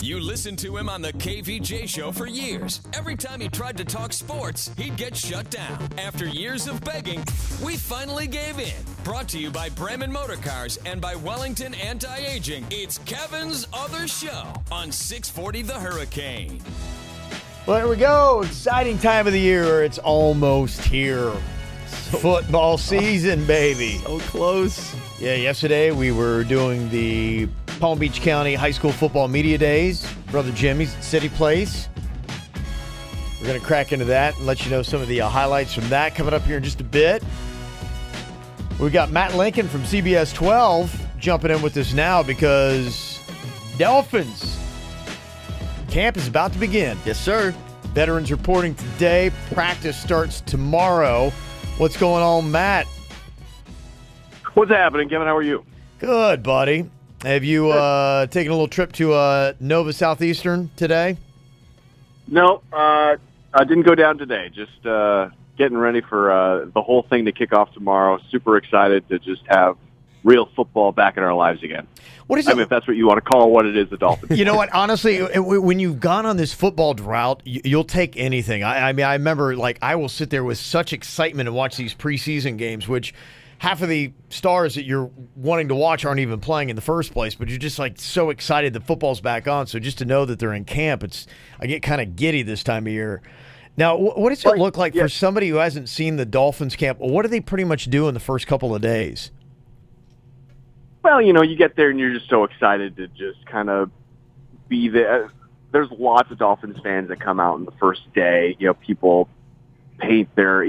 You listened to him on the KVJ show for years. Every time he tried to talk sports, he'd get shut down. After years of begging, we finally gave in. Brought to you by Bremen Motor Cars and by Wellington Anti-Aging. It's Kevin's Other Show on 640 The Hurricane. Well, there we go. Exciting time of the year. It's almost here. Football season, baby. So close. Yeah, yesterday we were doing the Palm Beach County High School Football Media Days. Brother Jimmy's at City Place. We're going to crack into that and let you know some of the highlights from that coming up here in just a bit. We got Matt Lincoln from CBS 12 jumping in with us now because Dolphins camp is about to begin. Yes, sir. Veterans reporting today. Practice starts tomorrow. What's going on, Matt? What's happening, Kevin? How are you? Good, buddy. Have you taken a little trip to Nova Southeastern today? No, I didn't go down today. Just getting ready for the whole thing to kick off tomorrow. Super excited to just have real football back in our lives again. What is I it? mean, if that's what you want to call what it is, the Dolphins. You know what? Honestly, when you've gone on this football drought, you'll take anything. I mean, I remember, I will sit there with such excitement and watch these preseason games, which half of the stars that you're wanting to watch aren't even playing in the first place, but you're just, so excited that football's back on. So just to know that they're in camp, I get kind of giddy this time of year. Now, what does it look like for somebody who hasn't seen the Dolphins camp? What do they pretty much do in the first couple of days? Well, you get there and you're just so excited to just kind of be there. There's lots of Dolphins fans that come out on the first day. People paint their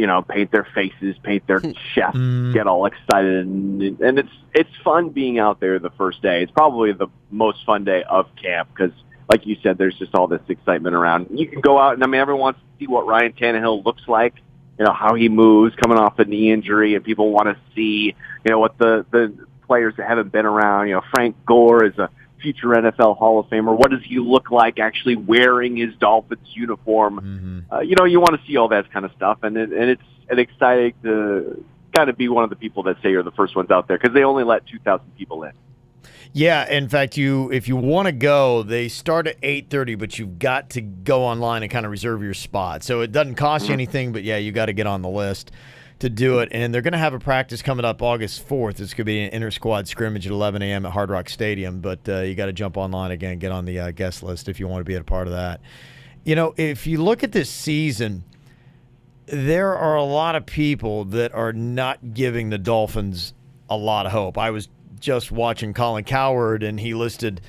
faces, paint their chests, get all excited, and it's fun being out there the first day. It's probably the most fun day of camp because, like you said, there's just all this excitement around. You can go out and everyone wants to see what Ryan Tannehill looks like. How he moves coming off a knee injury, and people want to see what the players that haven't been around. Frank Gore is a future NFL Hall of Famer. What does he look like actually wearing his Dolphins uniform? You want to see all that kind of stuff, and it's exciting to kind of be one of the people that say you're the first ones out there because they only let 2,000 people in. Yeah, in fact, if you want to go, they start at 8:30, but you've got to go online and kind of reserve your spot. So it doesn't cost you anything, but yeah, you got to get on the list to do it. And they're going to have a practice coming up August 4th. It's going to be an inter-squad scrimmage at 11 a.m. at Hard Rock Stadium, but you got to jump online again, get on the guest list if you want to be a part of that. If you look at this season, there are a lot of people that are not giving the Dolphins a lot of hope. I was just watching Colin Cowherd, and he listed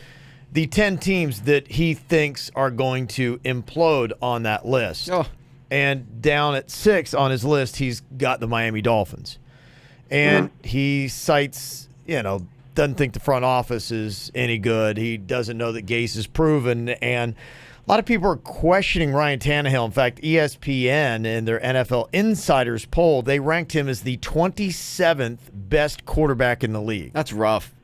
the 10 teams that he thinks are going to implode on that list. Oh. And down at 6 on his list, he's got the Miami Dolphins. And he cites, doesn't think the front office is any good. He doesn't know that Gase is proven. And a lot of people are questioning Ryan Tannehill. In fact, ESPN in their NFL Insiders poll, they ranked him as the 27th best quarterback in the league. That's rough.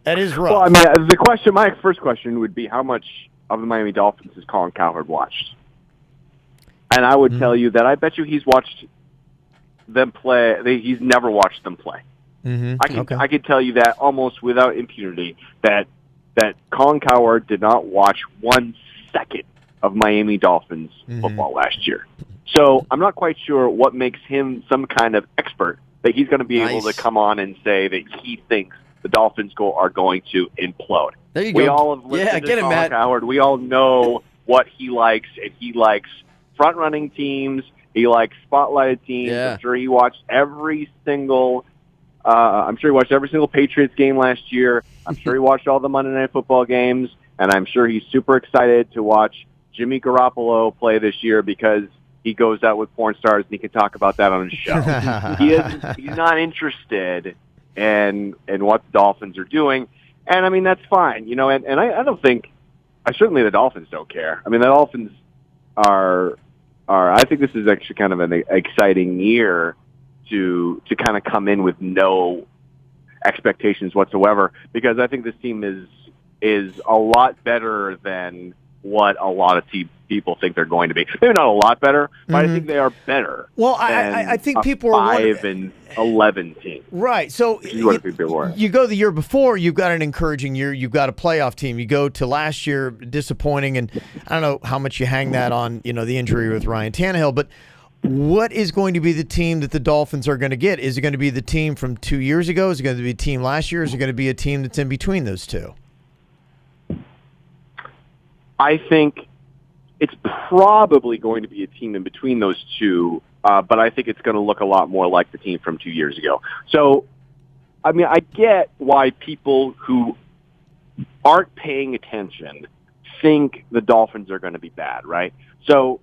That is rough. Well, my first question would be how much of the Miami Dolphins has Colin Cowherd watched? And I would tell you that I bet you he's watched them play. He's never watched them play. I can tell you that almost without impunity that Colin Cowherd did not watch 1 second of Miami Dolphins football last year. So I'm not quite sure what makes him some kind of expert that he's going to be able to come on and say that he thinks the Dolphins are going to implode. There you we go. all have listened to Colin Colin Cowherd. We all know what he likes, and he likes front-running teams. He likes spotlighted teams. Yeah. I'm sure he watched every single Patriots game last year. I'm sure he watched all the Monday Night Football games, and I'm sure he's super excited to watch Jimmy Garoppolo play this year because he goes out with porn stars and he can talk about that on his show. He's not interested in what the Dolphins are doing, and that's fine, And I don't think, certainly the Dolphins don't care. The Dolphins are. I think this is actually kind of an exciting year to kind of come in with no expectations whatsoever, because I think this team is a lot better than what a lot of people think they're going to be. Maybe not a lot better, but I think they are better. Well, I think people are 5-11 team. Right. So you go the year before, you've got an encouraging year. You've got a playoff team. You go to last year, disappointing, and I don't know how much you hang that on, the injury with Ryan Tannehill, but what is going to be the team that the Dolphins are going to get? Is it going to be the team from 2 years ago? Is it going to be a team last year? Is it going to be a team that's in between those two? I think it's probably going to be a team in between those two, but I think it's going to look a lot more like the team from 2 years ago. So, I mean, I get why people who aren't paying attention think the Dolphins are going to be bad, right? So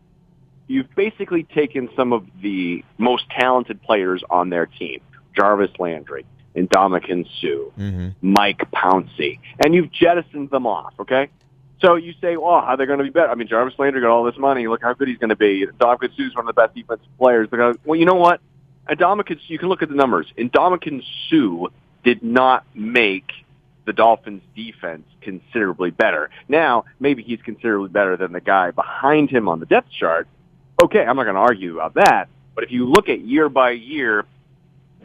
you've basically taken some of the most talented players on their team, Jarvis Landry, Ndamukong Suh, Mike Pouncey, and you've jettisoned them off, okay? So you say, well, how are they going to be better? I mean, Jarvis Landry got all this money. Look how good he's going to be. Ndamukong Suh is one of the best defensive players. Well, you know what? You can look at the numbers. Ndamukong Suh did not make the Dolphins' defense considerably better. Now, maybe he's considerably better than the guy behind him on the depth chart. Okay, I'm not going to argue about that. But if you look at year by year,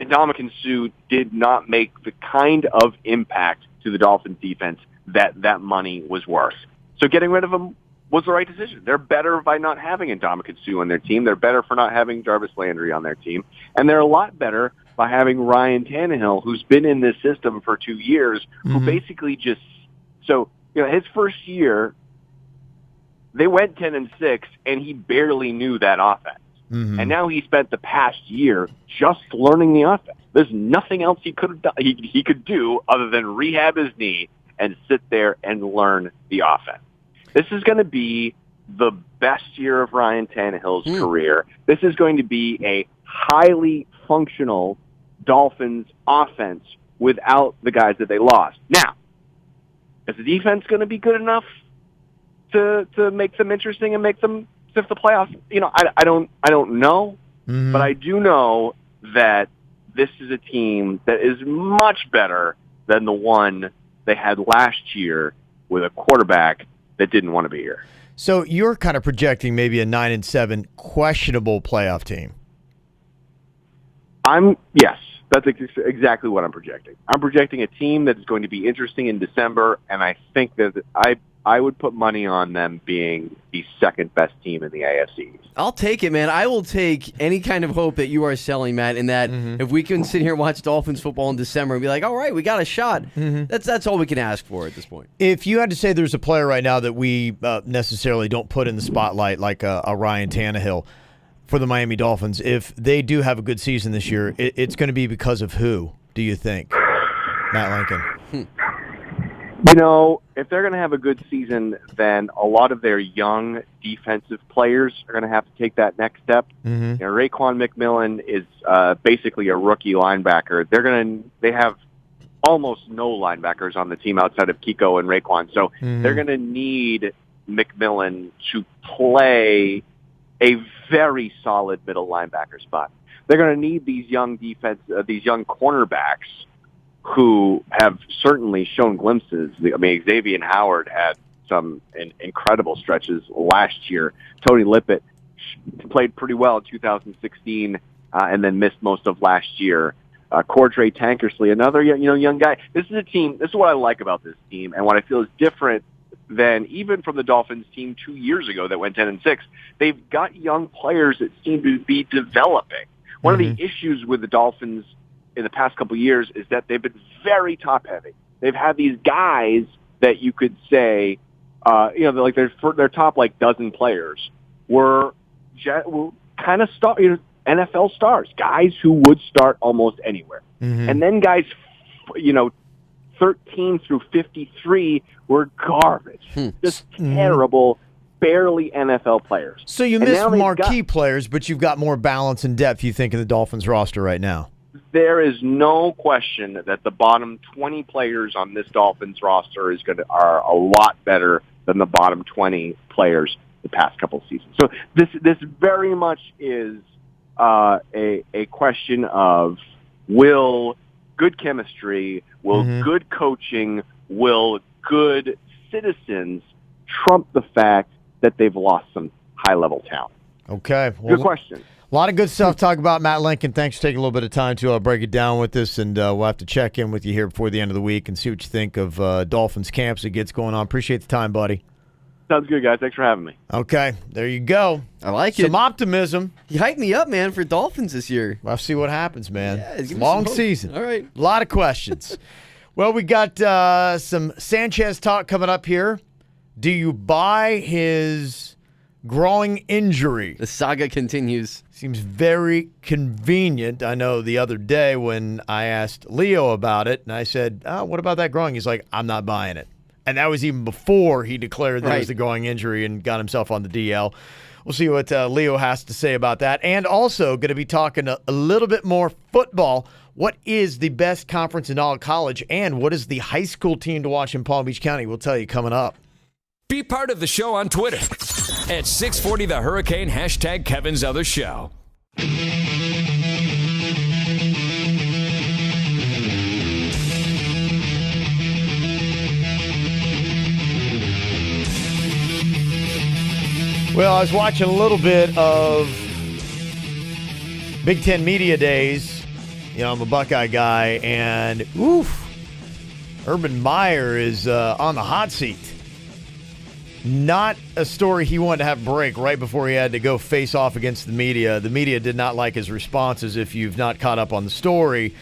Ndamukong Suh did not make the kind of impact to the Dolphins' defense that money was worth. So getting rid of him was the right decision. They're better by not having Ndamukong Suh on their team. They're better for not having Jarvis Landry on their team. And they're a lot better by having Ryan Tannehill, who's been in this system for 2 years, who basically just – so, his first year, they went 10-6, and he barely knew that offense. And now he spent the past year just learning the offense. There's nothing else he could have done. He could do other than rehab his knee and sit there and learn the offense. This is going to be the best year of Ryan Tannehill's career. This is going to be a highly functional Dolphins offense without the guys that they lost. Now, is the defense going to be good enough to make them interesting and make them sift the playoffs? I don't know, but I do know that this is a team that is much better than the one they had last year with a quarterback that didn't want to be here. So you're kind of projecting maybe a 9-7 questionable playoff team. Yes, that's exactly what I'm projecting. I'm projecting a team that is going to be interesting in December, and I think that I would put money on them being the second best team in the AFC. I'll take it, man. I will take any kind of hope that you are selling, Matt, in that if we can sit here and watch Dolphins football in December and be like, all right, we got a shot, that's all we can ask for at this point. If you had to say there's a player right now that we necessarily don't put in the spotlight like a Ryan Tannehill for the Miami Dolphins, if they do have a good season this year, it's going to be because of who, do you think? Matt Lincoln. If they're going to have a good season, then a lot of their young defensive players are going to have to take that next step. Raekwon McMillan is basically a rookie linebacker. They have almost no linebackers on the team outside of Kiko and Raekwon, so they're going to need McMillan to play a very solid middle linebacker spot. They're going to need these young cornerbacks who have certainly shown glimpses. I mean, Xavier Howard had some incredible stretches last year. Tony Lippett played pretty well in 2016 and then missed most of last year. Cordray Tankersley, another young guy. This is a team. This is what I like about this team, and what I feel is different than even from the Dolphins team 2 years ago that went 10-6. They've got young players that seem to be developing. One of the issues with the Dolphins in the past couple of years is that they've been very top-heavy. They've had these guys that you could say, like their top dozen players were kind of NFL stars, guys who would start almost anywhere. And then guys, 13 through 53 were garbage, just terrible, barely NFL players. So you miss marquee players, but you've got more balance and depth, you think, in the Dolphins roster right now? There is no question that the bottom 20 players on this Dolphins roster are a lot better than the bottom 20 players the past couple of seasons. So this very much is a question of will good chemistry, will good coaching, will good citizens trump the fact that they've lost some high-level talent? Okay. Good question. A lot of good stuff to talk about, Matt Lincoln. Thanks for taking a little bit of time to break it down with us, and we'll have to check in with you here before the end of the week and see what you think of Dolphins camps that gets going on. Appreciate the time, buddy. Sounds good, guys. Thanks for having me. Okay, there you go. I like Some it. optimism. You hyped me up, man, for Dolphins this year. We'll see what happens, man. Yeah, It's give a me long some hope. season. All right. A lot of questions. Well, we got some Sanchez talk coming up here. Do you buy his growing injury? The saga continues. Seems very convenient. I know the other day when I asked Leo about it, and I said, what about that growing? He's like, I'm not buying it. And that was even before he declared that it was the growing injury and got himself on the DL. We'll see what Leo has to say about that. And also going to be talking a little bit more football. What is the best conference in all of college, and what is the high school team to watch in Palm Beach County? We'll tell you coming up. Be part of the show on Twitter at 640 The Hurricane, hashtag Kevin's Other Show. Well, I was watching a little bit of Big Ten Media Days. You know, I'm a Buckeye guy, and Urban Meyer is on the hot seat. Not a story he wanted to have break right before he had to go face off against the media. The media did not like his responses. If you've not caught up on the story,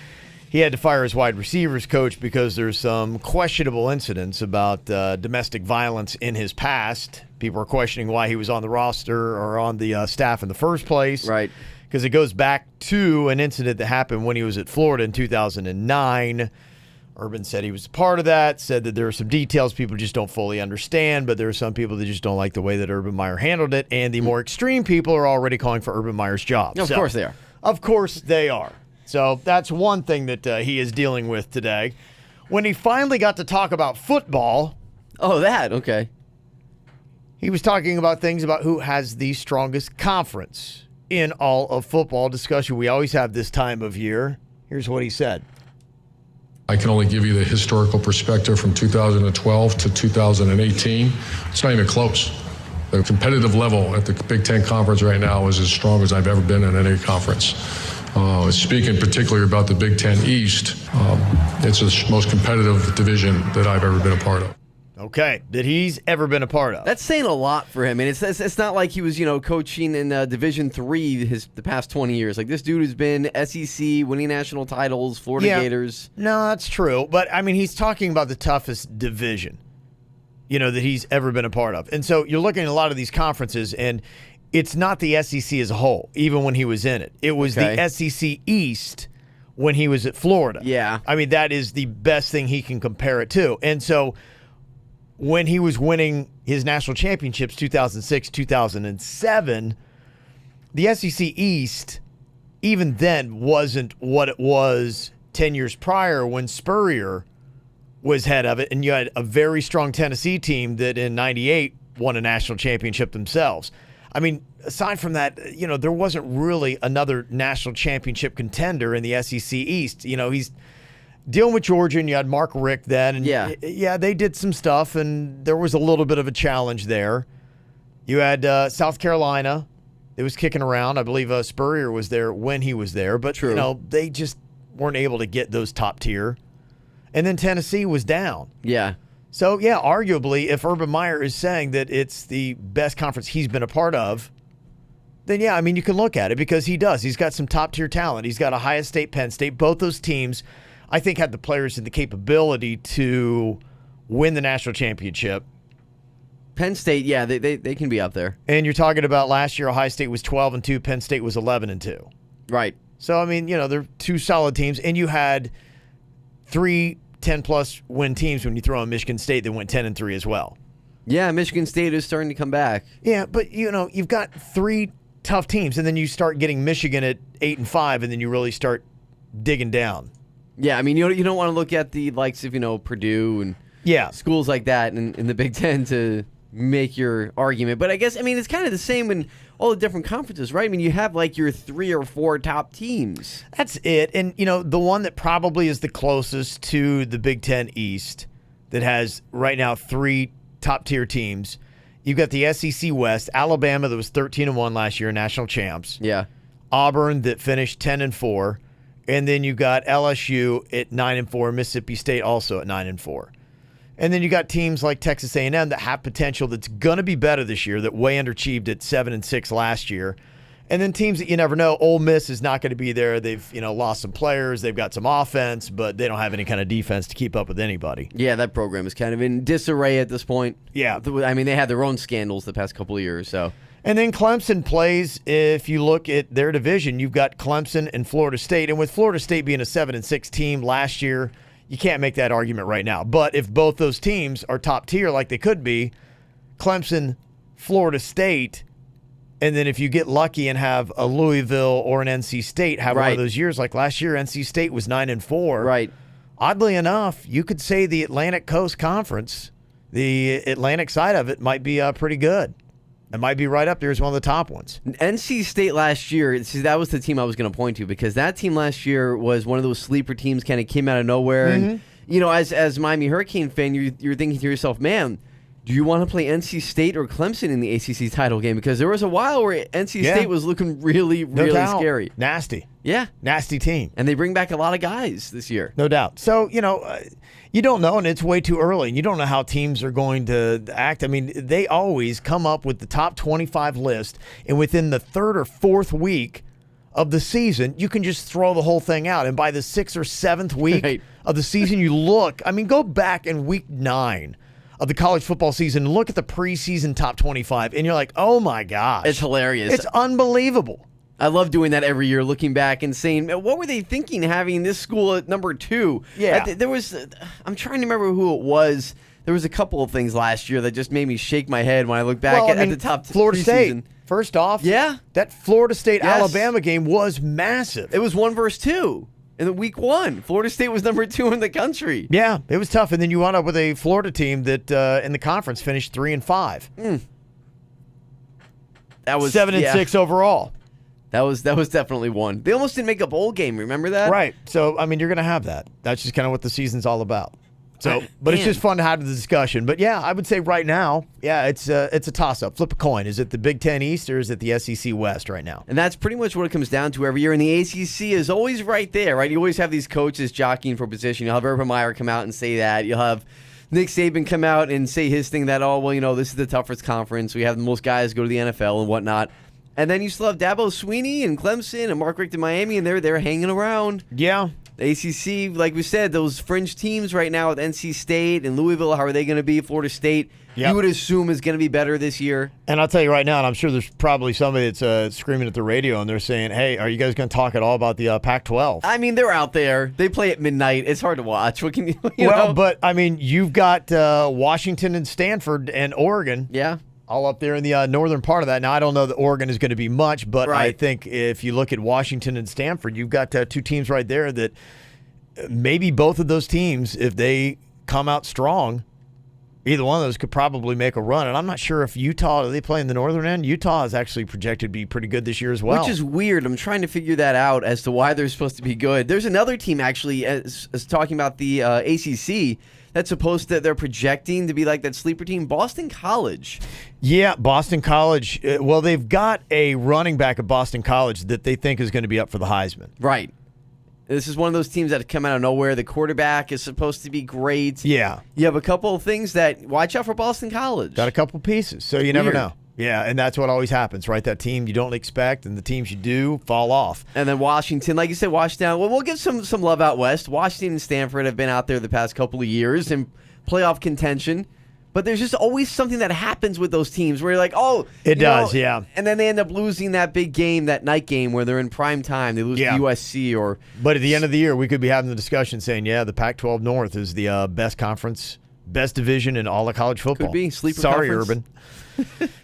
he had to fire his wide receivers coach because there's some questionable incidents about domestic violence in his past. People are questioning why he was on the roster or on the staff in the first place. Right. Because it goes back to an incident that happened when he was at Florida in 2009. Urban said he was part of that, said that there are some details people just don't fully understand, but there are some people that just don't like the way that Urban Meyer handled it, and the more extreme people are already calling for Urban Meyer's job. Of course they are. Of course they are. So that's one thing that he is dealing with today. When he finally got to talk about football, Oh, that. Okay. he was talking about things about who has the strongest conference in all of football discussion. We always have this time of year. Here's what he said. I can only give you the historical perspective from 2012 to 2018. It's not even close. The competitive level at the Big Ten Conference right now is as strong as I've ever been in any conference. Speaking particularly about the Big Ten East, it's the most competitive division that I've ever been a part of. Okay, that he's ever been a part of. That's saying a lot for him. And it's not like he was, coaching in Division III the past 20 years. Like, this dude has been SEC, winning national titles, Florida Gators. No, that's true. But, I mean, he's talking about the toughest division, that he's ever been a part of. And so you're looking at a lot of these conferences, and it's not the SEC as a whole, even when he was in it. It was the SEC East when he was at Florida. Yeah. I mean, that is the best thing he can compare it to. And so when he was winning his national championships, 2006, 2007, the SEC East, even then, wasn't what it was 10 years prior when Spurrier was head of it, and you had a very strong Tennessee team that in 98 won a national championship themselves. I mean, aside from that, there wasn't really another national championship contender in the SEC East. He's dealing with Georgia, and you had Mark Richt then. And yeah, they did some stuff, and there was a little bit of a challenge there. You had South Carolina. It was kicking around. I believe Spurrier was there when he was there. But, they just weren't able to get those top tier. And then Tennessee was down. Yeah. So, yeah, arguably, if Urban Meyer is saying that it's the best conference he's been a part of, then, yeah, I mean, you can look at it because he does. He's got some top-tier talent. He's got Ohio State, Penn State. Both those teams, I think, had the players and the capability to win the national championship. Penn State, yeah, they can be up there. And you're talking about last year, Ohio State was 12-2, Penn State was 11-2. Right. So, I mean, they're two solid teams. And you had 3 10-plus win teams when you throw in Michigan State that went 10-3 as well. Yeah, Michigan State is starting to come back. Yeah, but, you've got 3 tough teams, and then you start getting Michigan at 8-5, and then you really start digging down. Yeah, I mean, you don't want to look at the likes of, Purdue and schools like that in the Big Ten to make your argument. But I guess, it's kind of the same in all the different conferences, right? I mean, you have like your 3 or 4 top teams. That's it. And, the one that probably is the closest to the Big Ten East that has right now 3 top-tier teams. You've got the SEC West, Alabama that was 13-1 last year, national champs. Yeah. Auburn that finished 10-4. And then you got LSU at 9-4, Mississippi State also at 9-4. And then you got teams like Texas A&M that have potential that's going to be better this year, that way underachieved at 7-6 last year. And then teams that you never know. Ole Miss is not going to be there. They've lost some players. They've got some offense, but they don't have any kind of defense to keep up with anybody. Yeah, that program is kind of in disarray at this point. Yeah. I mean, they had their own scandals the past couple of years. So. And then Clemson plays, if you look at their division, you've got Clemson and Florida State. And with Florida State being a 7-6 team last year, you can't make that argument right now. But if both those teams are top tier like they could be, Clemson, Florida State, and then if you get lucky and have a Louisville or an NC State have one of those years, like last year, NC State was 9-4. Right. Oddly enough, you could say the Atlantic Coast Conference, the Atlantic side of it, might be pretty good. It might be right up there as one of the top ones. NC State last year, see, that was the team I was going to point to, because that team last year was one of those sleeper teams, kind of came out of nowhere. And, as Miami Hurricane fan, you're thinking to yourself, man, do you want to play NC State or Clemson in the ACC title game? Because there was a while where NC State was looking really, really scary. Nasty. Yeah. Nasty team. And they bring back a lot of guys this year. No doubt. So, you don't know, and it's way too early, and you don't know how teams are going to act. I mean, they always come up with the top 25 list, and within the third or fourth week of the season, you can just throw the whole thing out. And by the 6th or 7th week of the season, you look, go back in week 9 of the college football season, look at the preseason top 25, and you're like, oh my gosh. It's hilarious. It's unbelievable. I love doing that every year, looking back and saying, what were they thinking having this school at number 2? Yeah. I'm trying to remember who it was. There was a couple of things last year that just made me shake my head when I look back at the top Florida preseason. State. First off, that Florida State-Alabama game was massive. It was 1-2 in the week 1. Florida State was number 2 in the country. Yeah, it was tough. And then you wound up with a Florida team that in the conference finished 3-5. That was 7-6 overall. That was definitely one. They almost didn't make a bowl game. Remember that? Right. So, you're going to have that. That's just kind of what the season's all about. So, but it's just fun to have the discussion. But, yeah, I would say right now, it's a toss-up. Flip a coin. Is it the Big Ten East or is it the SEC West right now? And that's pretty much what it comes down to every year. And the ACC is always right there, right? You always have these coaches jockeying for position. You'll have Urban Meyer come out and say that. You'll have Nick Saban come out and say his thing that, this is the toughest conference. We have the most guys go to the NFL and whatnot. And then you still have Dabo Swinney and Clemson and Mark Richt in Miami, and they're hanging around. Yeah. The ACC, like we said, those fringe teams right now with NC State and Louisville, how are they going to be? Florida State, you would assume is going to be better this year. And I'll tell you right now, and I'm sure there's probably somebody that's screaming at the radio, and they're saying, hey, are you guys going to talk at all about the Pac-12? I mean, they're out there. They play at midnight. It's hard to watch. What can you know? But, you've got Washington and Stanford and Oregon. Yeah. All up there in the northern part of that. Now, I don't know that Oregon is going to be much, but I think if you look at Washington and Stanford, you've got 2 teams right there that maybe both of those teams, if they come out strong, either one of those could probably make a run. And I'm not sure if Utah, they play in the northern end. Utah is actually projected to be pretty good this year as well. Which is weird. I'm trying to figure that out as to why they're supposed to be good. There's another team actually as talking about the ACC that's they're projecting to be like that sleeper team, Boston College. Yeah, Boston College. Well, they've got a running back at Boston College that they think is going to be up for the Heisman. Right. This is one of those teams that have come out of nowhere. The quarterback is supposed to be great. Yeah. You have a couple of things that watch out for Boston College. Got a couple pieces, so you never know. Yeah, and that's what always happens, right? That team you don't expect, and the teams you do fall off. And then Washington, like you said, Washington. Well, we'll give some love out west. Washington and Stanford have been out there the past couple of years in playoff contention. But there's just always something that happens with those teams where you're like, it does, yeah. And then they end up losing that big game, that night game where they're in prime time. They lose to USC or. But at the end of the year, we could be having the discussion saying, the Pac-12 North is the best conference, best division in all of college football. Could be. Sleeper Sorry, conference. Urban.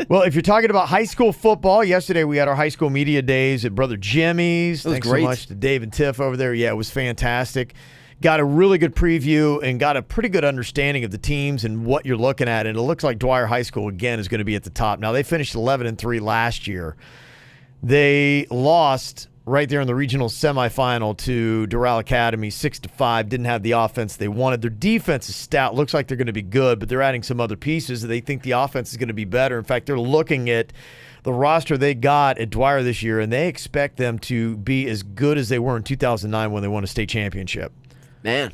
Well, if you're talking about high school football, yesterday we had our high school media days at Brother Jimmy's. Thanks great. So much to Dave and Tiff over there. Yeah, it was fantastic. Got a really good preview and got a pretty good understanding of the teams and what you're looking at. And it looks like Dwyer High School, again, is going to be at the top. Now, they finished 11-3 last year. They lost right there in the regional semifinal to Doral Academy, 6-5. Didn't have the offense they wanted. Their defense is stout. Looks like they're going to be good, but they're adding some other pieces. They think the offense is going to be better. In fact, they're looking at the roster they got at Dwyer this year, and they expect them to be as good as they were in 2009 when they won a state championship. Man.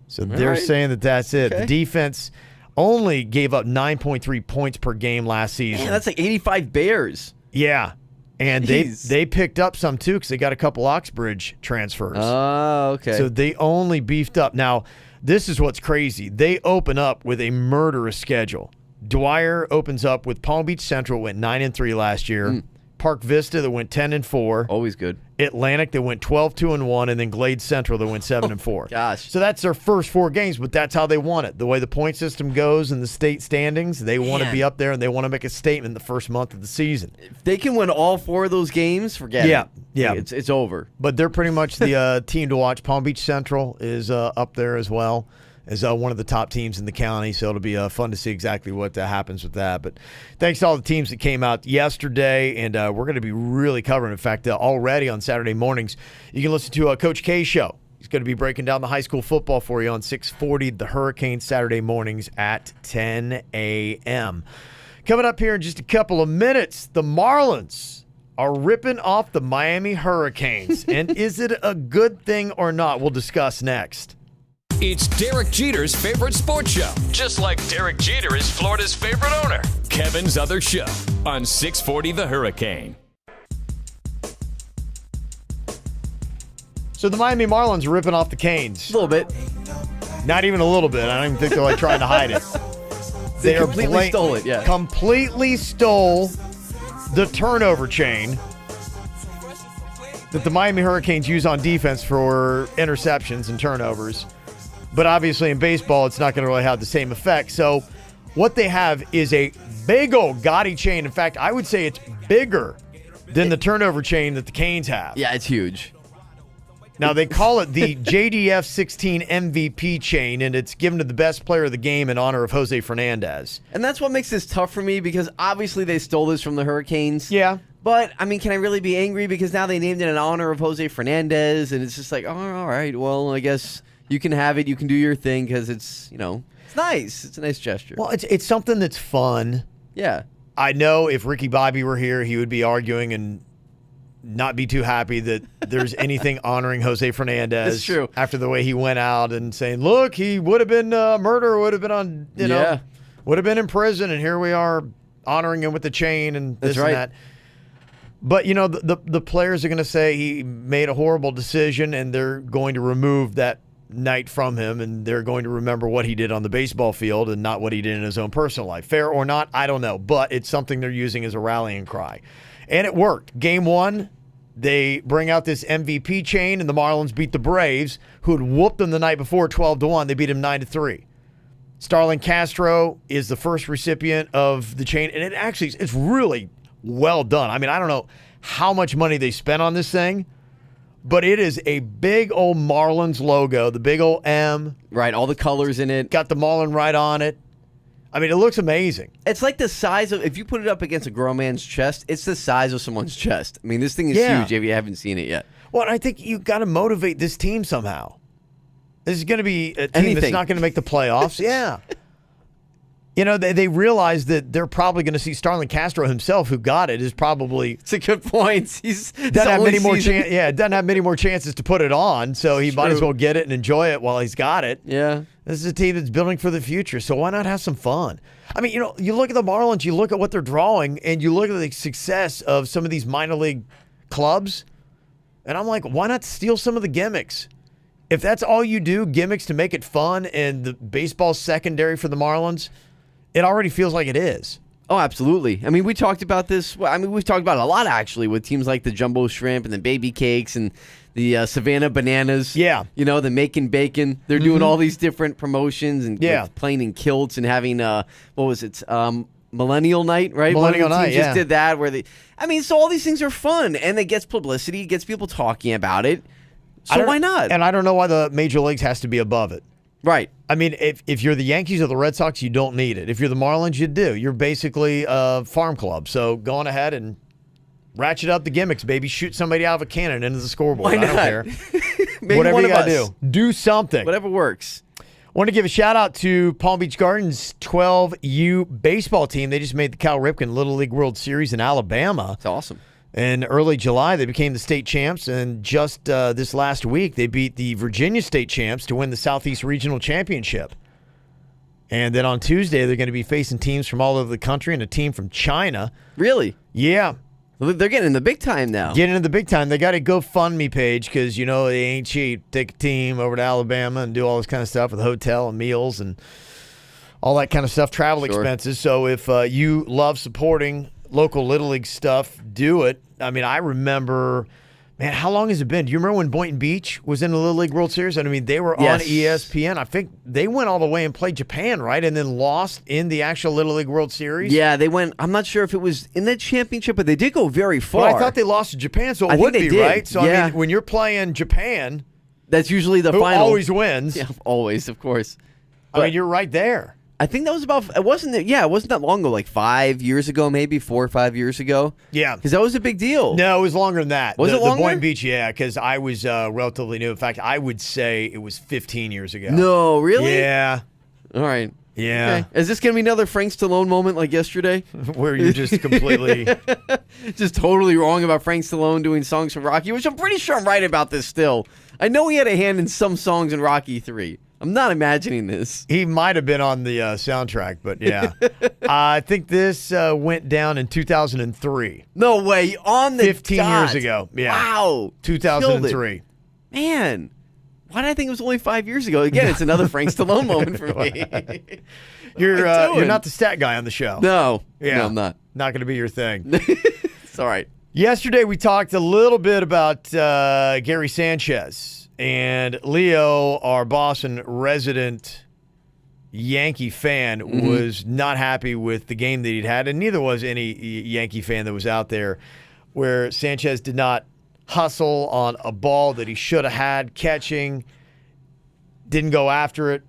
So they're saying that that's it. Okay. The defense only gave up 9.3 points per game last season. Man, that's like 85 Bears. Yeah. And Jeez. they picked up some, too, because they got a couple Oxbridge transfers. Oh, okay. So they only beefed up. Now, this is what's crazy. They open up with a murderous schedule. Dwyer opens up with Palm Beach Central, went 9-3 last year. Park Vista that went 10-4. Always good. Atlantic that went 12-2-1, and then Glade Central that went 7-4. Gosh. So that's their first 4 games, but that's how they want it. The way the point system goes in the state standings, they want to be up there and they want to make a statement the first month of the season. If they can win all 4 of those games, forget it. Yeah. It's over. But they're pretty much the team to watch. Palm Beach Central is up there as well as one of the top teams in the county, so it'll be fun to see exactly what happens with that. But thanks to all the teams that came out yesterday, and we're going to be really covering. In fact, already on Saturday mornings, you can listen to Coach K's show. He's going to be breaking down the high school football for you on 640 The Hurricane, Saturday mornings at 10 a.m. Coming up here in just a couple of minutes, the Marlins are ripping off the Miami Hurricanes. And is it a good thing or not? We'll discuss next. It's Derek Jeter's favorite sports show, just like Derek Jeter is Florida's favorite owner. Kevin's Other Show on 640 The Hurricane. So the Miami Marlins are ripping off the Canes. A little bit. Not even a little bit. I don't even think they're like trying to hide it. They completely stole it, yeah. Completely stole the turnover chain that the Miami Hurricanes use on defense for interceptions and turnovers. But obviously in baseball, it's not going to really have the same effect. So what they have is a big old Gotti chain. In fact, I would say it's bigger than the turnover chain that the Canes have. Yeah, it's huge. Now, they call it the JDF 16 MVP chain, and it's given to the best player of the game in honor of Jose Fernandez. And that's what makes this tough for me, because obviously they stole this from the Hurricanes. Yeah. But, I mean, can I really be angry? Because now they named it in honor of Jose Fernandez, and it's just like, oh, all right, well, I guess you can have it. You can do your thing because it's, it's nice. It's a nice gesture. Well, it's something that's fun. Yeah. I know if Ricky Bobby were here, he would be arguing and not be too happy that there's anything honoring Jose Fernandez. That's true. After the way he went out and saying, look, he would have been murder, would have been on, would have been in prison, and here we are honoring him with the chain and this and that. But, the players are going to say he made a horrible decision, and they're going to remove that night from him, and they're going to remember what he did on the baseball field and not what he did in his own personal life. Fair or not, I don't know, but it's something they're using as a rallying cry. And it worked. Game 1, they bring out this MVP chain, and the Marlins beat the Braves, who had whooped them the night before 12-1. They beat him 9-3. Starlin Castro is the first recipient of the chain, and it's really well done. I mean, I don't know how much money they spent on this thing, but it is a big old Marlins logo, the big old M. Right, all the colors in it. Got the Marlin right on it. I mean, it looks amazing. It's like the size of, if you put it up against a grown man's chest, it's the size of someone's chest. I mean, this thing is huge if you haven't seen it yet. Well, I think you got to motivate this team somehow. This is going to be a team that's not going to make the playoffs. Yeah. They realize that they're probably going to see Starlin Castro himself, who got it, is probably. It's a good point. Doesn't have many more chances to put it on, so he might as well get it and enjoy it while he's got it. Yeah. This is a team that's building for the future, so why not have some fun? I mean, you look at the Marlins, you look at what they're drawing, and you look at the success of some of these minor league clubs, and I'm like, why not steal some of the gimmicks? If that's all you do, gimmicks to make it fun, and the baseball's secondary for the Marlins, it already feels like it is. Oh, absolutely. I mean, we talked about this. I mean, we've talked about it a lot, actually, with teams like the Jumbo Shrimp and the Baby Cakes and the Savannah Bananas. Yeah. The Macon Bacon. They're doing all these different promotions and playing in kilts and having, Millennial Night, right? Millennial Night, just did that so all these things are fun, and it gets publicity, it gets people talking about it. So why not? And I don't know why the Major Leagues has to be above it. Right. I mean, if you're the Yankees or the Red Sox, you don't need it. If you're the Marlins, you do. You're basically a farm club. So go on ahead and Ratchet up the gimmicks, baby. Shoot somebody out of a cannon into the scoreboard. Why not? I don't care. Maybe Whatever one you of got to us. do. Do something. Whatever works. Want to give a shout out to Palm Beach Gardens 12U baseball team. They just made the Cal Ripken Little League World Series in Alabama. It's awesome. In early July, they became the state champs, and just this last week, they beat the Virginia state champs to win the Southeast Regional Championship. And then on Tuesday, they're going to be facing teams from all over the country and a team from China. Really? Yeah. They're getting in the big time now. Getting into the big time. They got a GoFundMe page because, you know, they ain't cheap. Take a team over to Alabama and do all this kind of stuff with hotel and meals and all that kind of stuff, travel expenses. So if you love supporting local Little League stuff, do it. I mean, I remember, man, how long has it been? Do you remember when Boynton Beach was in the Little League World Series? I mean, they were on ESPN. I think they went all the way and played Japan, right? And then lost in the actual Little League World Series? Yeah, they went, I'm not sure if it was in the championship, but they did go very far. Well, I thought they lost to Japan, so it would be, right? So, yeah. I mean, when you're playing Japan, that's usually the who final. Always wins. Yeah, always, of course. I mean, you're right there. I think that was it wasn't that long ago, like 5 years ago, maybe 4 or 5 years ago. Yeah. Because that was a big deal. No, it was longer than that. Was it longer? The Boynton Beach, yeah, because I was relatively new. In fact, I would say it was 15 years ago. No, really? Yeah. All right. Yeah. Okay. Is this going to be another Frank Stallone moment like yesterday? Where you're just completely... just totally wrong about Frank Stallone doing songs from Rocky, which I'm pretty sure I'm right about this still. I know he had a hand in some songs in Rocky 3. I'm not imagining this. He might have been on the soundtrack, but yeah. I think this went down in 2003. No way. On the 15 dot. years ago. Yeah. Wow. 2003. Man. Why did I think it was only 5 years ago? Again, it's another Frank Stallone moment for me. You're not the stat guy on the show. No. Yeah. No, I'm not. Not going to be your thing. It's all right. Yesterday, we talked a little bit about Gary Sanchez. And Leo, our boss and resident Yankee fan, was not happy with the game that he'd had, and neither was any Yankee fan that was out there, where Sanchez did not hustle on a ball that he should have had catching, didn't go after it.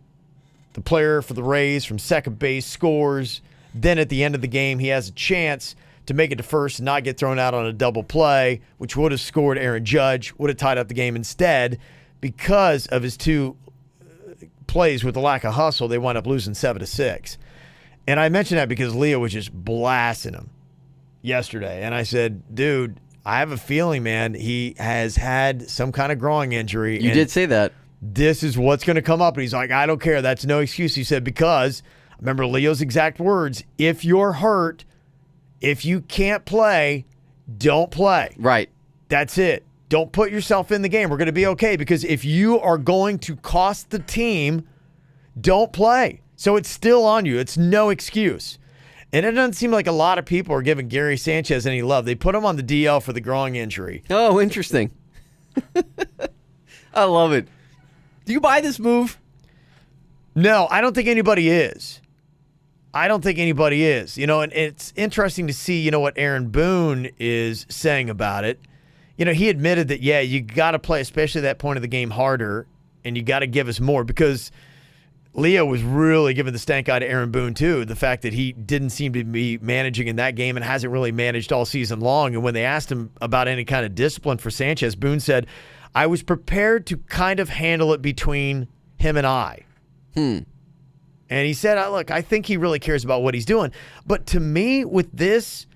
The player for the Rays from second base scores. Then at the end of the game, he has a chance to make it to first and not get thrown out on a double play, which would have scored Aaron Judge, would have tied up the game instead. Because of his two plays with the lack of hustle, they wound up losing 7-6. And I mentioned that because Leo was just blasting him yesterday. And I said, dude, I have a feeling, man, he has had some kind of growing injury. You did say that. This is what's going to come up. And he's like, I don't care. That's no excuse. He said, because, remember Leo's exact words, if you're hurt, if you can't play, don't play. Right. That's it. Don't put yourself in the game. We're going to be okay, because if you are going to cost the team, don't play. So it's still on you. It's no excuse. And it doesn't seem like a lot of people are giving Gary Sanchez any love. They put him on the DL for the growing injury. Oh, interesting. I love it. Do you buy this move? No, I don't think anybody is. You know, and it's interesting to see, you know, what Aaron Boone is saying about it. You know, he admitted that, yeah, you got to play, especially at that point of the game, harder, and you got to give us more, because Leo was really giving the stank eye to Aaron Boone, too. The fact that he didn't seem to be managing in that game and hasn't really managed all season long. And when they asked him about any kind of discipline for Sanchez, Boone said, I was prepared to kind of handle it between him and I. And he said, look, I think he really cares about what he's doing. But to me, with this,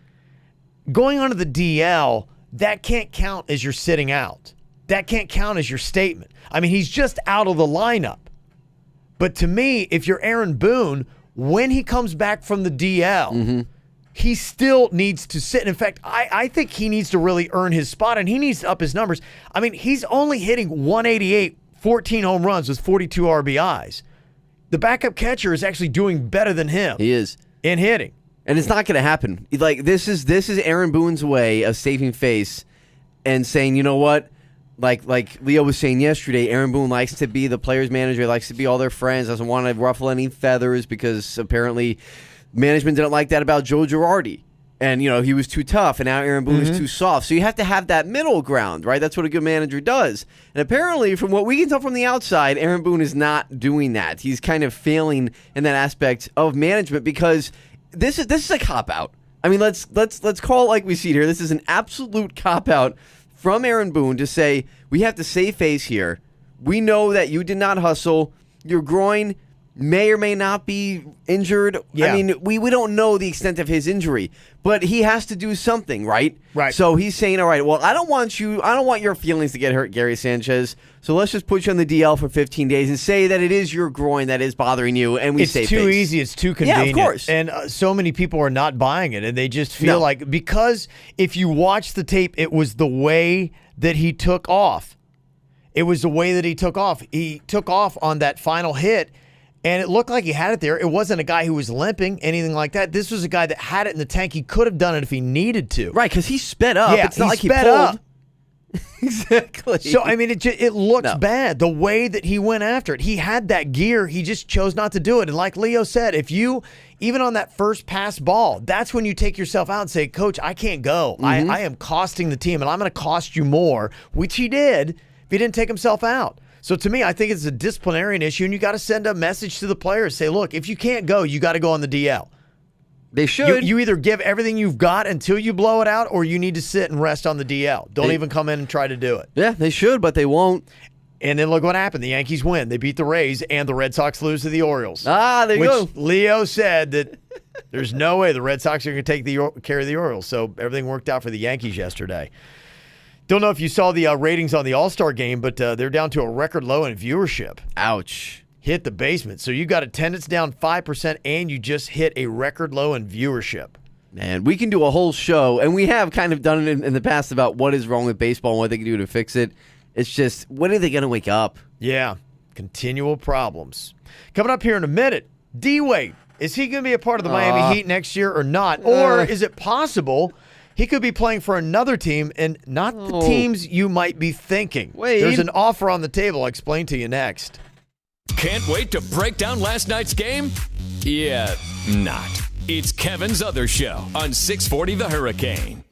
going onto the DL, that can't count as you're sitting out. That can't count as your statement. I mean, he's just out of the lineup. But to me, if you're Aaron Boone, when he comes back from the DL, he still needs to sit. And in fact, I think he needs to really earn his spot, and he needs to up his numbers. I mean, he's only hitting 188, 14 home runs with 42 RBIs. The backup catcher is actually doing better than him. He is. In hitting. And it's not going to happen. Like, this is Aaron Boone's way of saving face and saying, you know what? Like Leo was saying yesterday, Aaron Boone likes to be the player's manager, likes to be all their friends, doesn't want to ruffle any feathers, because apparently management didn't like that about Joe Girardi. And, you know, he was too tough, and now Aaron Boone is too soft. So you have to have that middle ground, right? That's what a good manager does. And apparently, from what we can tell from the outside, Aaron Boone is not doing that. He's kind of failing in that aspect of management, because this is a cop-out. I mean, let's call it like we see it here. This is an absolute cop-out from Aaron Boone to say, we have to save face here. We know that you did not hustle. Your groin may or may not be injured. Yeah. I mean, we don't know the extent of his injury, but he has to do something, right? Right. So he's saying, all right, well, I don't want your feelings to get hurt, Gary Sanchez. So let's just put you on the DL for 15 days and say that it is your groin that is bothering you, and we save face. It's too easy. It's too convenient. Yeah, of course. And so many people are not buying it, and they just feel like, because if you watch the tape, it was the way that he took off. It was the way that he took off. He took off on that final hit, and it looked like he had it there. It wasn't a guy who was limping, anything like that. This was a guy that had it in the tank. He could have done it if he needed to. Right, because he sped up. Yeah, it's not like he sped pulled. up. Exactly. So, I mean, it looks bad, the way that he went after it. He had that gear. He just chose not to do it. And like Leo said, if you, even on that first pass ball, that's when you take yourself out and say, Coach, I can't go. I am costing the team, and I'm going to cost you more, which he did if he didn't take himself out. So to me, I think it's a disciplinarian issue, and you got to send a message to the players. Say, look, if you can't go, you got to go on the DL. They should. You either give everything you've got until you blow it out, or you need to sit and rest on the DL. Don't even come in and try to do it. Yeah, they should, but they won't. And then look what happened. The Yankees win. They beat the Rays, and the Red Sox lose to the Orioles. Ah, there you go. Which Leo said that there's no way the Red Sox are going to take care of the Orioles. So everything worked out for the Yankees yesterday. Don't know if you saw the ratings on the All-Star game, but they're down to a record low in viewership. Ouch. Hit the basement. So you got attendance down 5%, and you just hit a record low in viewership. Man, we can do a whole show, and we have kind of done it in the past about what is wrong with baseball and what they can do to fix it. It's just, when are they going to wake up? Yeah, continual problems. Coming up here in a minute, D-Wade. Is he going to be a part of the Miami Heat next year or not? Or is it possible he could be playing for another team and not the teams you might be thinking? Wade. There's an offer on the table. I'll explain to you next. Can't wait to break down last night's game? Yeah, not. It's Kevin's Other Show on 640 The Hurricane.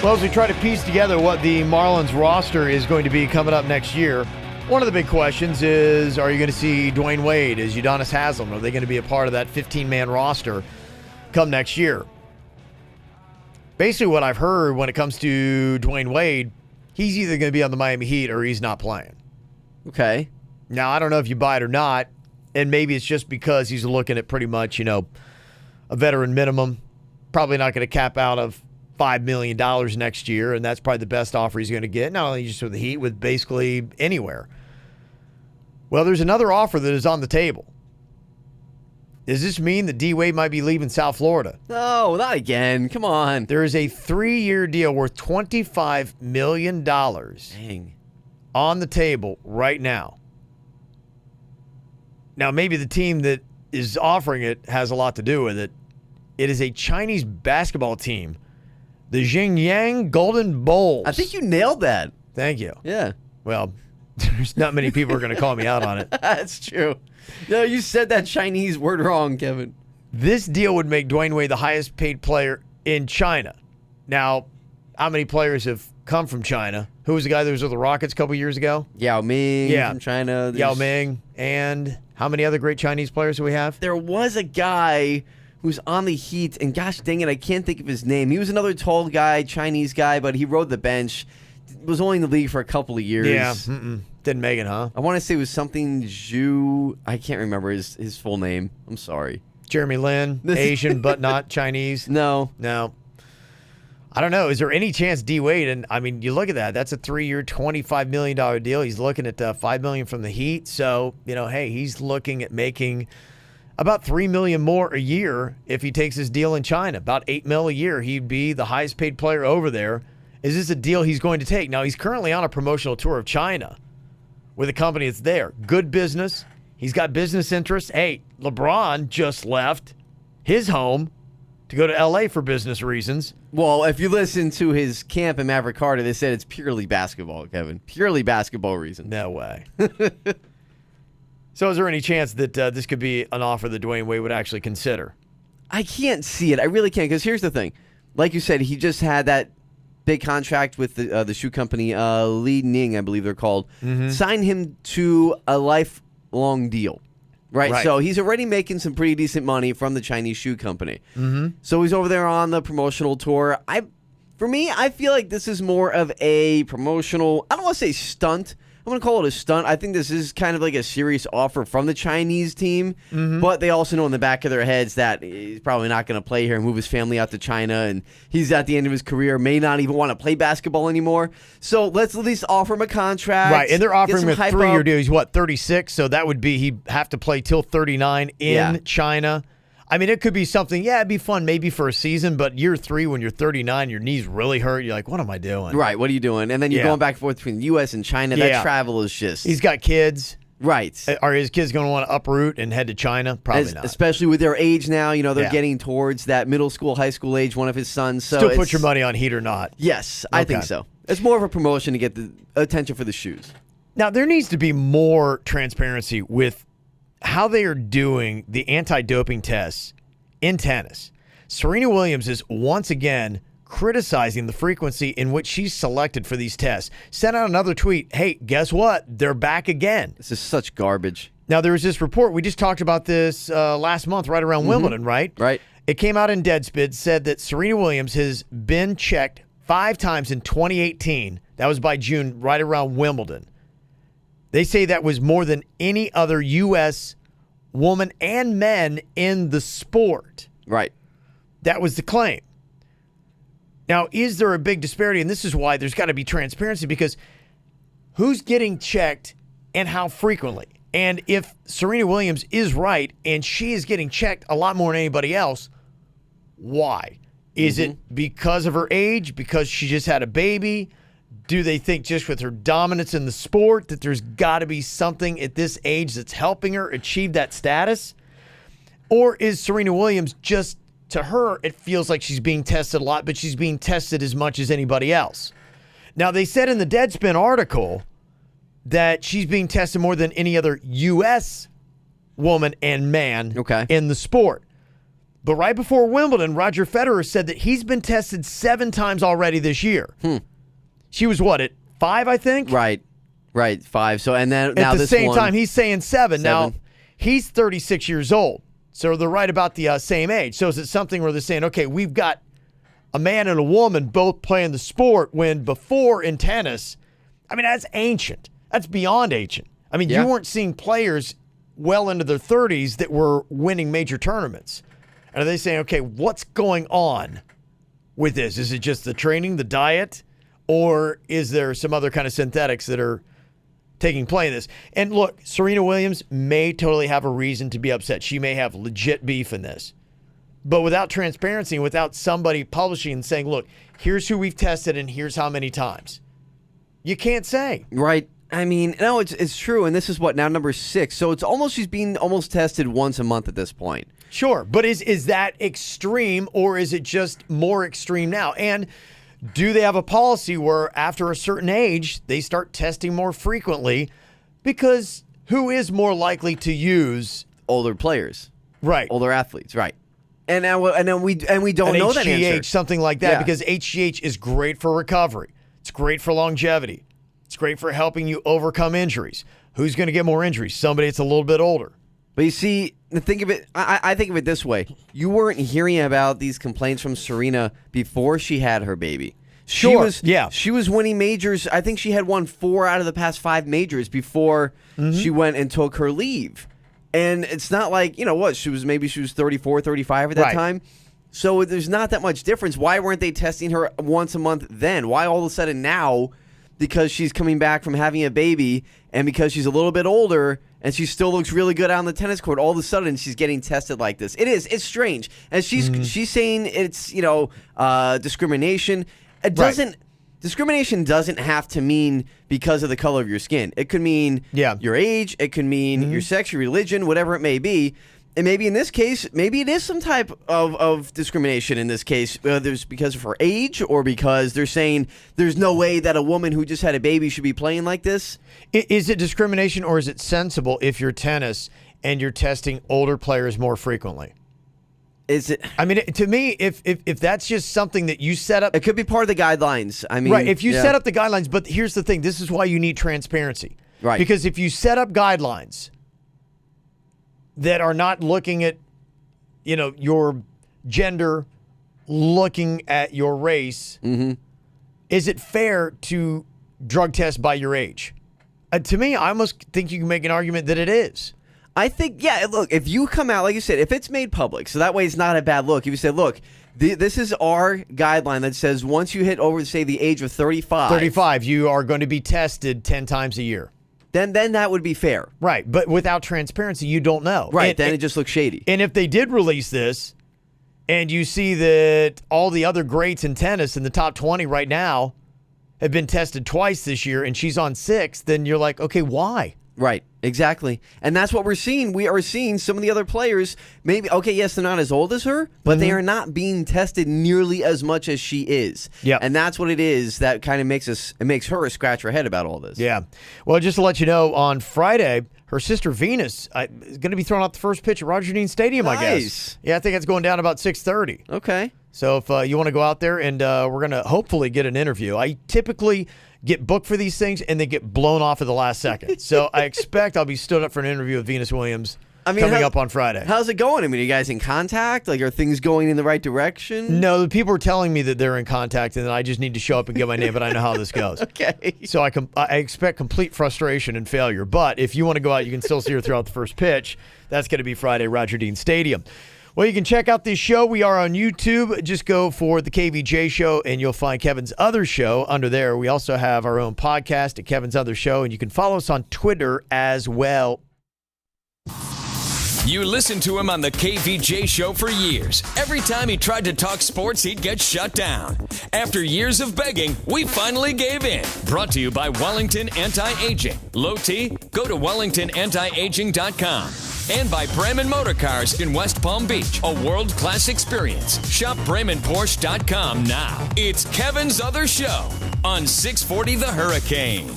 Well, as we try to piece together what the Marlins roster is going to be coming up next year, one of the big questions is, are you going to see Dwayne Wade? Is Udonis Haslem? Are they going to be a part of that 15-man roster come next year? Basically what I've heard when it comes to Dwayne Wade, he's either going to be on the Miami Heat or he's not playing. Okay. Now, I don't know if you buy it or not, and maybe it's just because he's looking at pretty much, a veteran minimum, probably not going to cap out of $5 million next year, and that's probably the best offer he's going to get, not only just with the Heat, with basically anywhere. Well, there's another offer that is on the table. Does this mean that D-Wade might be leaving South Florida? No, not again. Come on. There is a 3-year deal worth $25 million Dang. on the table right now. Now, maybe the team that is offering it has a lot to do with it. It is a Chinese basketball team, the Xinjiang Golden Bulls. I think you nailed that. Thank you. Yeah. Well, there's not many people who are going to call me out on it. That's true. No, you said that Chinese word wrong, Kevin. This deal would make Dwayne Wade the highest paid player in China. Now, how many players have come from China? Who was the guy that was with the Rockets a couple years ago? Yao Ming from China. Yao Ming. And how many other great Chinese players do we have? There was a guy who's on the Heat, and gosh dang it, I can't think of his name. He was another tall guy, Chinese guy, but he rode the bench. Was only in the league for a couple of years. Yeah, didn't make it, huh? I want to say it was something Zhu. I can't remember his full name. I'm sorry. Jeremy Lin, Asian but not Chinese. No. I don't know. Is there any chance D-Wade, and I mean, you look at that. That's a 3-year, $25 million deal. He's looking at $5 million from the Heat. So, hey, he's looking at making about $3 million more a year if he takes his deal in China. About $8 million a year. He'd be the highest paid player over there. Is this a deal he's going to take? Now, he's currently on a promotional tour of China with a company that's there. Good business. He's got business interests. Hey, LeBron just left his home to go to L.A. for business reasons. Well, if you listen to his camp in Maverick Carter, they said it's purely basketball, Kevin. Purely basketball reasons. No way. So is there any chance that this could be an offer that Dwayne Wade would actually consider? I can't see it. I really can't, because here's the thing. Like you said, he just had that big contract with the shoe company, Li Ning, I believe they're called, signed him to a lifelong deal. Right, so he's already making some pretty decent money from the Chinese shoe company. So he's over there on the promotional tour. For me, I feel like this is more of a promotional, I don't want to say stunt. I'm going to call it a stunt. I think this is kind of like a serious offer from the Chinese team, but they also know in the back of their heads that he's probably not going to play here and move his family out to China, and he's at the end of his career, may not even want to play basketball anymore. So let's at least offer him a contract. Right, and they're offering him a 3-year deal. He's, 36? So that would be he'd have to play till 39 in China. I mean, it could be something, it'd be fun maybe for a season, but year 3 when you're 39, your knees really hurt. You're like, what am I doing? Right, what are you doing? And then you're going back and forth between the U.S. and China. That travel is just... He's got kids. Right. Are his kids going to want to uproot and head to China? Probably not. Especially with their age now. They're getting towards that middle school, high school age, one of his sons. So still put your money on Heat or not. Yes, I think so. It's more of a promotion to get the attention for the shoes. Now, there needs to be more transparency with how they are doing the anti-doping tests in tennis. Serena Williams is once again criticizing the frequency in which she's selected for these tests. Sent out another tweet, hey, guess what? They're back again. This is such garbage. Now, there was this report. We just talked about this last month right around Wimbledon, right? Right. It came out in Deadspin, said that Serena Williams has been checked 5 times in 2018. That was by June, right around Wimbledon. They say that was more than any other U.S. woman and men in the sport. Right. That was the claim. Now, is there a big disparity? And this is why there's got to be transparency, because who's getting checked and how frequently? And if Serena Williams is right and she is getting checked a lot more than anybody else, why? Is it because of her age? Because she just had a baby? Do they think just with her dominance in the sport that there's got to be something at this age that's helping her achieve that status? Or is Serena Williams just, to her, it feels like she's being tested a lot, but she's being tested as much as anybody else? Now, they said in the Deadspin article that she's being tested more than any other U.S. woman and man in the sport. But right before Wimbledon, Roger Federer said that he's been tested 7 times already this year. She was at 5, I think? Right, 5. So, and then now at the this same one, time, he's saying 7. Now, he's 36 years old. So they're right about the same age. So is it something where they're saying, okay, we've got a man and a woman both playing the sport, when before in tennis, I mean, that's ancient. That's beyond ancient. I mean, you weren't seeing players well into their 30s that were winning major tournaments. And are they saying, okay, what's going on with this? Is it just the training, the diet, or is there some other kind of synthetics that are taking play in this? And look, Serena Williams may totally have a reason to be upset. She may have legit beef in this. But without transparency, without somebody publishing and saying, look, here's who we've tested and here's how many times, you can't say. Right. I mean, no, it's true. And this is now number 6. So it's almost, she's being almost tested once a month at this point. Sure. But is that extreme, or is it just more extreme now? And do they have a policy where after a certain age, they start testing more frequently? Because who is more likely to use? Older players. Right. Older athletes. Right. And then we don't know that answer. Something like that, because HGH is great for recovery. It's great for longevity. It's great for helping you overcome injuries. Who's going to get more injuries? Somebody that's a little bit older. But you see, think of it. I think of it this way: you weren't hearing about these complaints from Serena before she had her baby. She was winning majors. I think she had won 4 out of the past 5 majors before she went and took her leave. And it's not like, she was 34, 35 at that time. So there's not that much difference. Why weren't they testing her once a month then? Why all of a sudden now? Because she's coming back from having a baby, and because she's a little bit older and she still looks really good out on the tennis court, all of a sudden she's getting tested like this. It's strange. And she's saying it's, discrimination. It doesn't. Discrimination doesn't have to mean because of the color of your skin. It could mean your age. It could mean your sex, your religion, whatever it may be. And maybe in this case, maybe it is some type of discrimination in this case. There's because of her age, or because they're saying there's no way that a woman who just had a baby should be playing like this. Is it discrimination, or is it sensible if you're tennis and you're testing older players more frequently? Is it? I mean, to me, if that's just something that you set up, It could be part of the guidelines. I mean, right? If you yeah. set up the guidelines, but here's the thing: this is why you need transparency, Right? Because if you set up guidelines that are not looking at, your gender, looking at your race, is it fair to drug test by your age? To me, I almost think you can make an argument that it is. I think, yeah, look, if you come out, like you said, if it's made public, so that way it's not a bad look. If you say, look, this is our guideline that says once you hit over, say, the age of 35. You are going to be tested 10 times a year. Then that would be fair. Right, but without transparency, you don't know. Right, then it just looks shady. And if they did release this, and you see that all the other greats in tennis in the top 20 right now have been tested twice this year, and she's on 6, then you're like, okay, why? Right, exactly. And that's what we're seeing. We are seeing some of the other players, maybe, okay, yes, they're not as old as her, but they are not being tested nearly as much as she is. Yeah. And that's what it is that kind of makes her scratch her head about all this. Yeah. Well, just to let you know, on Friday, her sister Venus is going to be throwing out the first pitch at Roger Dean Stadium, I guess. Yeah, I think it's going down about 6:30. Okay. So if you want to go out there, and we're going to hopefully get an interview. I typically get booked for these things, and they get blown off at the last second. So I expect I'll be stood up for an interview with Venus Williams coming up on Friday. How's it going? I mean, are you guys in contact? Like, are things going in the right direction? No, the people are telling me that they're in contact, and that I just need to show up and get my name, but I know how this goes. Okay. So I expect complete frustration and failure. But if you want to go out, you can still see her throughout the first pitch. That's going to be Friday, Roger Dean Stadium. Well, you can check out this show. We are on YouTube. Just go for the KVJ Show, and you'll find Kevin's Other Show under there. We also have our own podcast at Kevin's Other Show, and you can follow us on Twitter as well. You listened to him on the KVJ Show for years. Every time he tried to talk sports, he'd get shut down. After years of begging, we finally gave in. Brought to you by Wellington Anti-Aging. Low T? Go to WellingtonAntiAging.com. And by Bremen Motor Cars in West Palm Beach. A world-class experience. Shop BremenPorsche.com now. It's Kevin's Other Show on 640 The Hurricane.